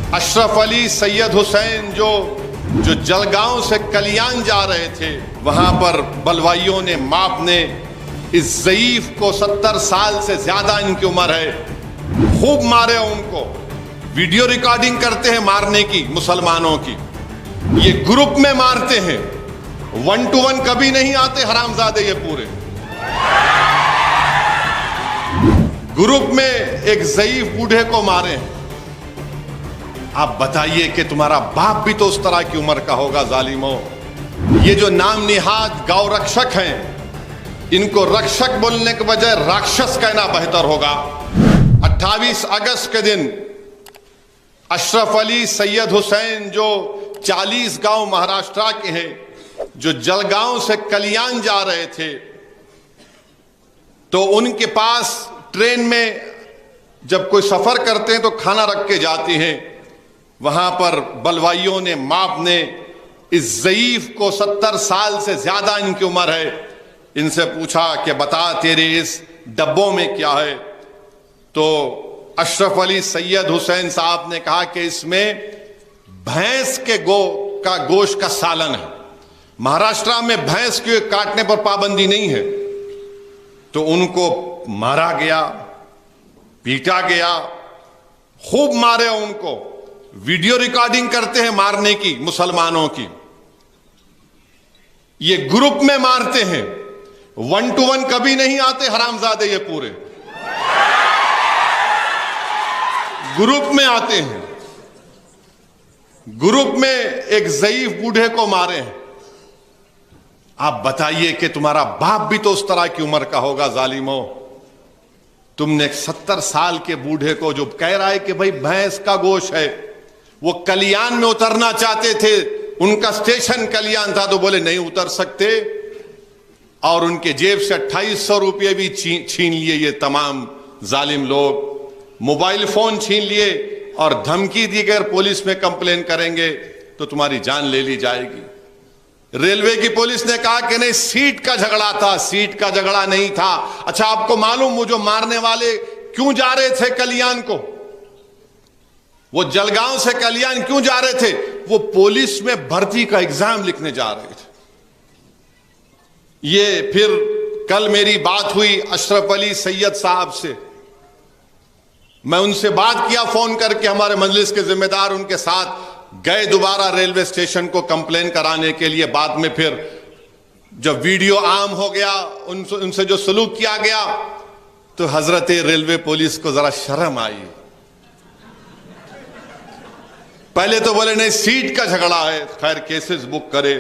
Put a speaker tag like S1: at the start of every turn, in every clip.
S1: अशरफ अली सैयद हुसैन जो जलगांव से कलियान जा रहे थे, वहां पर बलवाइयों ने, माप ने इस ज़ईफ को 70 साल से ज्यादा इनकी उम्र है, खूब मारे उनको। वीडियो रिकॉर्डिंग करते हैं मारने की, मुसलमानों की। ये ग्रुप में मारते हैं, 1 to 1 कभी नहीं आते हरामजादे। ये पूरे ग्रुप में एक ज़ईफ बूढ़े को मारे हैं। आप बताइए कि तुम्हारा बाप भी तो उस तरह की उम्र का होगा जालिमों। ये जो नाम निहाद गौ रक्षक हैं, इनको रक्षक बोलने के बजाय राक्षस कहना बेहतर होगा। 28 अगस्त के दिन अशरफ अली सैयद हुसैन जो 40 गांव महाराष्ट्र के हैं, जो जलगांव से कलियान जा रहे थे, तो उनके पास ट्रेन में जब कोई सफर करते हैं तो खाना रख के जाते हैं। वहां पर बलवाइयों ने, माप ने इस ज़ईफ को 70 साल से ज्यादा इनकी उम्र है, इनसे पूछा कि बता तेरे इस डब्बों में क्या है। तो अशरफ अली सैयद हुसैन साहब ने कहा कि इसमें भैंस के गोश्त का सालन है। महाराष्ट्र में भैंस के काटने पर पाबंदी नहीं है। तो उनको मारा गया, पीटा गया, खूब मारे उनको। वीडियो रिकॉर्डिंग करते हैं मारने की, मुसलमानों की। ये ग्रुप में मारते हैं, 1 to 1 कभी नहीं आते हरामजादे। ये पूरे ग्रुप में आते हैं। ग्रुप में एक ज़ईफ बूढ़े को मारे हैं। आप बताइए कि तुम्हारा बाप भी तो उस तरह की उम्र का होगा जालिमों। तुमने 70 साल के बूढ़े को, जो कह रहा है कि भाई भैंस का गोश्त है, वो कलियान में उतरना चाहते थे, उनका स्टेशन कलियान था, तो बोले नहीं उतर सकते, और उनके जेब से 2800 रुपये भी छीन लिए ये तमाम जालिम लोग। मोबाइल फोन छीन लिए और धमकी दी कि अगर पुलिस में कंप्लेन करेंगे तो तुम्हारी जान ले ली जाएगी। रेलवे की पुलिस ने कहा कि नहीं, सीट का झगड़ा था, सीट का झगड़ा नहीं था। अच्छा, आपको मालूम वो जो मारने वाले क्यों जा रहे थे कलियान को? वो जलगांव से कलियान क्यों जा रहे थे? वो पुलिस में भर्ती का एग्जाम लिखने जा रहे थे। ये फिर कल मेरी बात हुई अशरफ अली सैयद साहब से। मैं उनसे बात किया फोन करके, हमारे मजलिस के जिम्मेदार उनके साथ गए दोबारा रेलवे स्टेशन को कंप्लेन कराने के लिए। बाद में फिर जब वीडियो आम हो गया, उनसे जो सलूक किया गया, तो हजरत रेलवे पुलिस को जरा शर्म आई। पहले तो बोले नहीं, सीट का झगड़ा है, खैर केसेस बुक करे।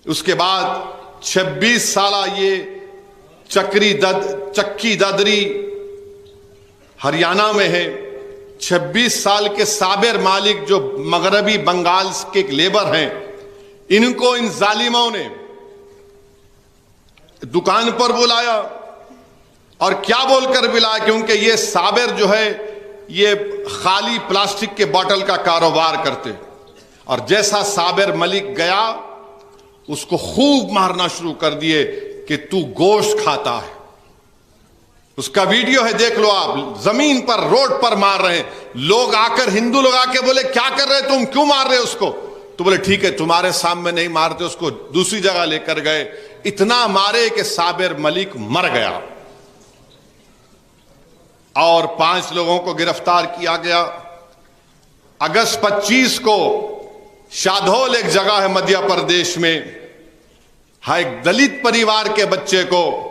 S1: उसके बाद 26 साला ये चक्की दादरी हरियाणा में है, 26 साल के साबिर मालिक जो मगरबी बंगाल के लेबर हैं, इनको इन जालिमों ने दुकान पर बुलाया। और क्या बोलकर बुलाया? क्योंकि ये साबिर जो है, ये खाली प्लास्टिक के बोतल का कारोबार करते। और जैसा साबिर मलिक गया, उसको खूब मारना शुरू कर दिए कि तू गोश्त खाता है। उसका वीडियो है, देख लो आप। जमीन पर, रोड पर मार रहे हैं लोग। आकर हिंदू लोग आके बोले क्या कर रहे तुम, क्यों मार रहे उसको? तो बोले ठीक है, तुम्हारे सामने नहीं मारते, उसको दूसरी जगह लेकर गए। इतना मारे कि साबिर मलिक मर गया और 5 लोगों को गिरफ्तार किया गया। अगस्त 25 को शाधोल एक जगह है मध्य प्रदेश में, एक दलित परिवार के बच्चे को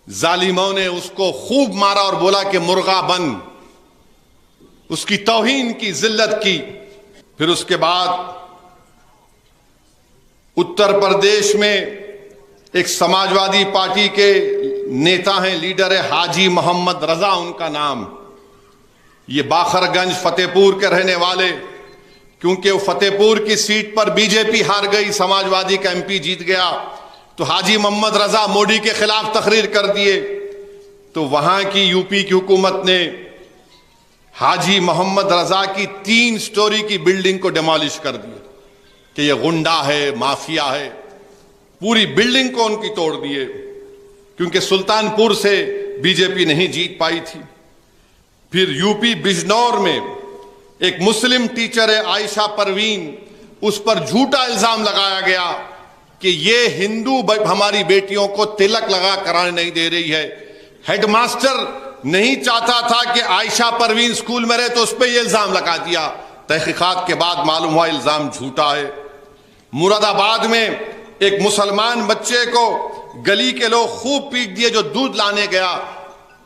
S1: जालिमों ने उसको खूब मारा और बोला कि मुर्गा बन, उसकी तौहीन की, जिल्लत की। फिर उसके बाद उत्तर प्रदेश में एक समाजवादी पार्टी के नेता हैं, लीडर है हाजी मोहम्मद रजा उनका नाम। ये बाखरगंज फतेहपुर के रहने वाले, क्योंकि वो फतेहपुर की सीट पर बीजेपी हार गई, समाजवादी का एमपी जीत गया, तो हाजी मोहम्मद रजा मोदी के खिलाफ तकरीर कर दिए। तो वहां की यूपी की हुकूमत ने हाजी मोहम्मद रजा की 3 स्टोरी की बिल्डिंग को डिमोलिश कर दिया कि यह गुंडा है, माफिया है। पूरी बिल्डिंग को उनकी तोड़ दिए, क्योंकि सुल्तानपुर से बीजेपी नहीं जीत पाई थी। फिर यूपी बिजनौर में एक मुस्लिम टीचर है आयशा परवीन, उस पर झूठा इल्जाम लगाया गया कि ये हिंदू हमारी बेटियों को तिलक लगा कराने नहीं दे रही है। हेडमास्टर नहीं चाहता था कि आयशा परवीन स्कूल में रहे, तो उस पर यह इल्जाम लगा दिया। तहकीकात के बाद मालूम हुआ इल्जाम झूठा है। मुरादाबाद में एक मुसलमान बच्चे को गली के लोग खूब पीट दिए जो दूध लाने गया।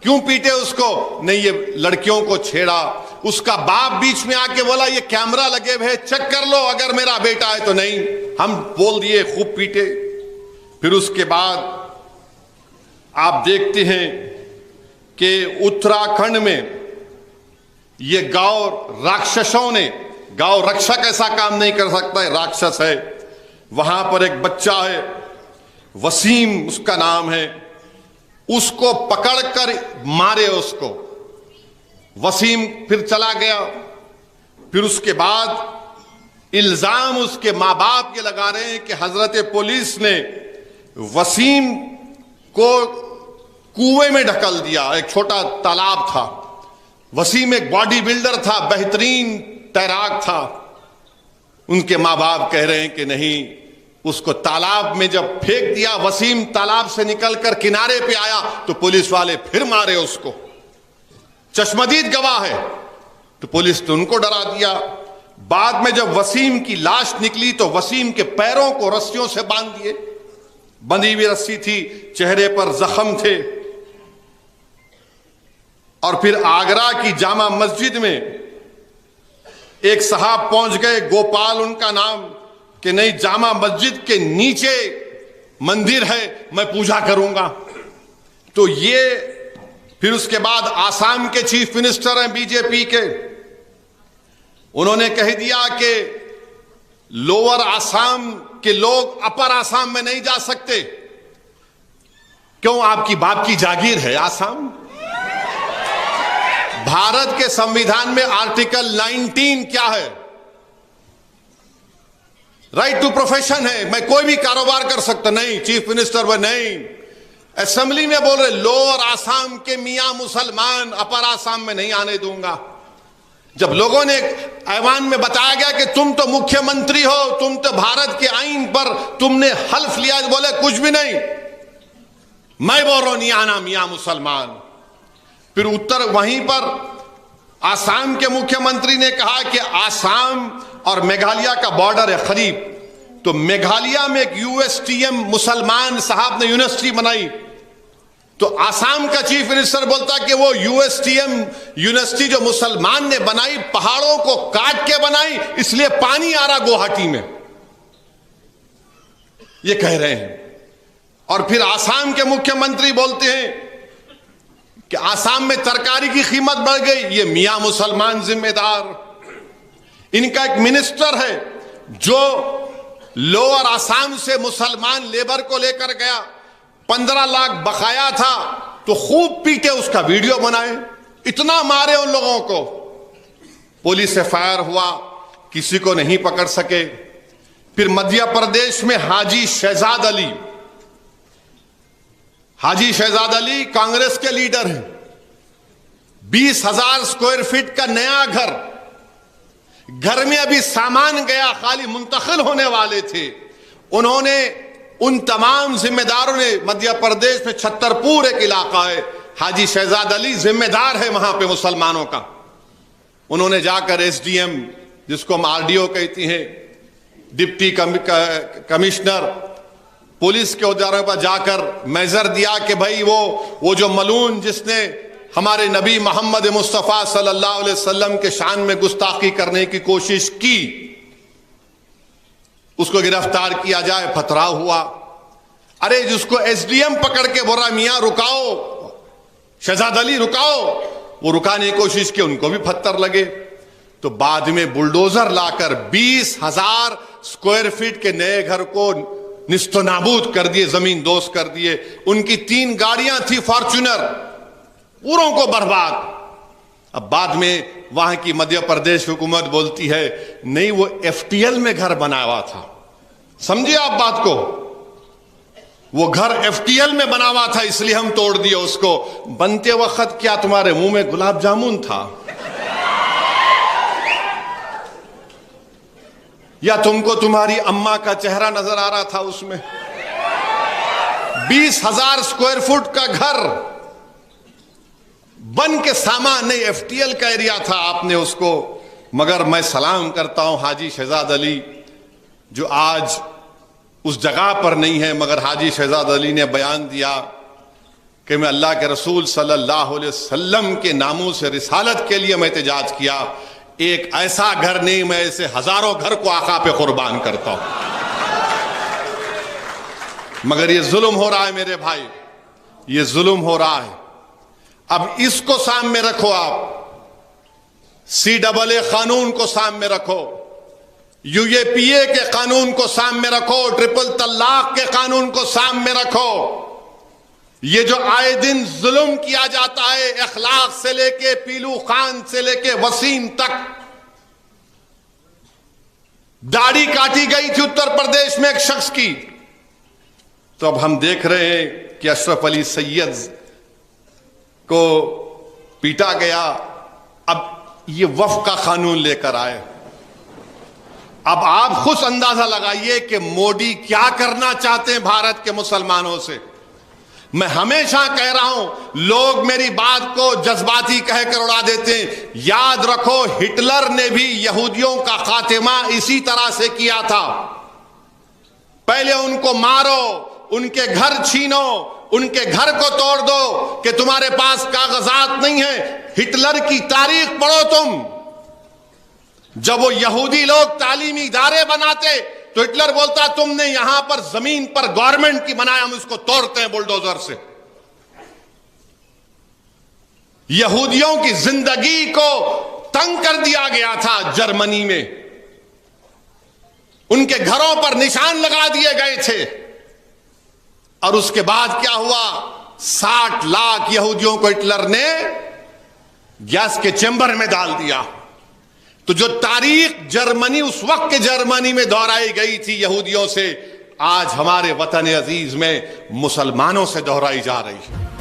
S1: क्यों पीटे उसको? नहीं, ये लड़कियों को छेड़ा। उसका बाप बीच में आके बोला ये कैमरा लगे हुए, चेक कर लो अगर मेरा बेटा है तो। नहीं, हम बोल दिए, खूब पीटे। फिर उसके बाद आप देखते हैं कि उत्तराखंड में ये गांव राक्षसों ने, गांव रक्षक ऐसा काम नहीं कर सकता है, राक्षस है। वहां पर एक बच्चा है, वसीम उसका नाम है, उसको पकड़कर मारे उसको। वसीम फिर चला गया। फिर उसके बाद इल्जाम उसके मां बाप ये लगा रहे हैं कि हजरत पुलिस ने वसीम को कुएं में ढकल दिया। एक छोटा तालाब था। वसीम एक बॉडी बिल्डर था, बेहतरीन तैराक था। उनके मां बाप कह रहे हैं कि नहीं, उसको तालाब में जब फेंक दिया, वसीम तालाब से निकलकर किनारे पे आया तो पुलिस वाले फिर मारे उसको। चश्मदीद गवाह है, तो पुलिस ने उनको डरा दिया। बाद में जब वसीम की लाश निकली तो वसीम के पैरों को रस्सियों से बांध दिए। बंधी हुई रस्सी थी, चेहरे पर जख्म थे। और फिर आगरा की जामा मस्जिद में एक साहब पहुंच गए, गोपाल उनका नाम, कि नहीं, जामा मस्जिद के नीचे मंदिर है, मैं पूजा करूंगा। तो ये फिर उसके बाद आसाम के चीफ मिनिस्टर हैं बीजेपी के, उन्होंने कह दिया कि लोअर आसाम के लोग अपर आसाम में नहीं जा सकते। क्यों? आपकी बाप की जागीर है आसाम। भारत के संविधान में आर्टिकल 19 क्या है? राइट टू प्रोफेशन है, मैं कोई भी कारोबार कर सकता। नहीं, चीफ मिनिस्टर वह नहीं। असेंबली में बोल रहे लोअर आसाम के मियां मुसलमान अपर आसाम में नहीं आने दूंगा। जब लोगों ने ऐवान में बताया गया कि तुम तो मुख्यमंत्री हो, तुम तो भारत के आईन पर तुमने हल्फ लिया, बोले कुछ भी नहीं, मैं बोल रहा हूं नहीं आना मियां मुसलमान। फिर उत्तर वहीं पर आसाम के मुख्यमंत्री ने कहा कि आसाम और मेघालय का बॉर्डर है करीब, तो मेघालय में एक यूएसटीएम मुसलमान साहब ने यूनिवर्सिटी बनाई। तो आसाम का चीफ मिनिस्टर बोलता कि वो यूएसटीएम यूनिवर्सिटी जो मुसलमान ने बनाई, पहाड़ों को काट के बनाई, इसलिए पानी आ रहा गुवाहाटी में, ये कह रहे हैं। और फिर आसाम के मुख्यमंत्री बोलते हैं कि आसाम में तरकारी की कीमत बढ़ गई, ये मियां मुसलमान जिम्मेदार। इनका एक मिनिस्टर है जो लोअर आसाम से मुसलमान लेबर को लेकर गया, 15 लाख बकाया था, तो खूब पीटे, उसका वीडियो बनाए, इतना मारे उन लोगों को। पुलिस एफआईआर हुआ, किसी को नहीं पकड़ सके। फिर मध्य प्रदेश में हाजी शहजाद अली कांग्रेस के लीडर हैं। 20,000 स्क्वायर फीट का नया घर में अभी सामान गया, खाली मुंतकिल होने वाले थे। उन्होंने उन तमाम जिम्मेदारों ने, मध्य प्रदेश में छतरपुर एक इलाका है, हाजी शहजाद अली जिम्मेदार है वहां पे मुसलमानों का। उन्होंने जाकर एसडीएम, जिसको हम आरडीओ कहती हैं, डिप्टी कमिश्नर, पुलिस के औजारों पर जाकर मेजर दिया कि भाई वो जो मलून जिसने हमारे नबी मोहम्मद मुस्तफ़ा सल्लल्लाहु अलैहि वसल्लम के शान में गुस्ताखी करने की कोशिश की, उसको गिरफ्तार किया जाए। पथराव हुआ। अरे जिसको एसडीएम पकड़ के बोला मियां रुकाओ, शहजाद अली रुकाओ, वो रुकाने की कोशिश की, उनको भी पत्थर लगे। तो बाद में बुलडोजर लाकर 20,000 स्क्वायर फीट के नए घर को निस्तो नाबूद कर दिए, जमीन दोस्त कर दिए। उनकी 3 गाड़ियां थी फॉर्च्यूनर, पूरों को बर्बाद। अब बाद में वहां की मध्य प्रदेश हुकूमत बोलती है नहीं, वो एफटीएल में घर बना हुआ था। समझिए आप बात को, वो घर एफटीएल में बना हुआ था, इसलिए हम तोड़ दिए उसको। बनते वक्त क्या तुम्हारे मुंह में गुलाब जामुन था? या तुमको तुम्हारी अम्मा का चेहरा नजर आ रहा था उसमें? 20,000 स्क्वायर फुट का घर बन के सामान नहीं, एफटीएल का एरिया था, आपने उसको। मगर मैं सलाम करता हूं हाजी शहजाद अली, जो आज उस जगह पर नहीं है, मगर हाजी शहजाद अली ने बयान दिया कि मैं अल्लाह के रसूल सल्लल्लाहु अलैहि वसल्लम के नामों से रिसालत के लिए मैं एहतजाज किया। एक ऐसा घर नहीं, मैं ऐसे हजारों घर को आका पे कुर्बान करता हूं। मगर ये जुल्म हो रहा है मेरे भाई, ये जुल्म हो रहा है। अब इसको सामने रखो, आप CAA कानून को सामने रखो, UAPA के कानून को सामने रखो, ट्रिपल तलाक के कानून को सामने रखो। ये जो आए दिन जुल्म किया जाता है, अखलाक से लेके पीलू खान से लेके वसीम तक, दाढ़ी काटी गई थी उत्तर प्रदेश में एक शख्स की, तो अब हम देख रहे हैं कि अशरफ अली सैयद को पीटा गया। अब ये वफ़ का कानून लेकर आए। अब आप खुद अंदाजा लगाइए कि मोदी क्या करना चाहते हैं भारत के मुसलमानों से। मैं हमेशा कह रहा हूं, लोग मेरी बात को जज्बाती कहकर उड़ा देते हैं। याद रखो, हिटलर ने भी यहूदियों का खात्मा इसी तरह से किया था। पहले उनको मारो, उनके घर छीनो, उनके घर को तोड़ दो कि तुम्हारे पास कागजात नहीं है। हिटलर की तारीख पढ़ो तुम। जब वो यहूदी लोग तालीमी इदारे बनाते तो हिटलर बोलता, तुमने यहां पर जमीन पर गवर्नमेंट की बनाया, हम इसको तोड़ते हैं बुलडोजर से। यहूदियों की जिंदगी को तंग कर दिया गया था जर्मनी में, उनके घरों पर निशान लगा दिए गए थे। और उसके बाद क्या हुआ? 60 लाख यहूदियों को हिटलर ने गैस के चेंबर में डाल दिया। तो जो तारीख जर्मनी, उस वक्त के जर्मनी में दोहराई गई थी यहूदियों से, आज हमारे वतन अजीज में मुसलमानों से दोहराई जा रही है।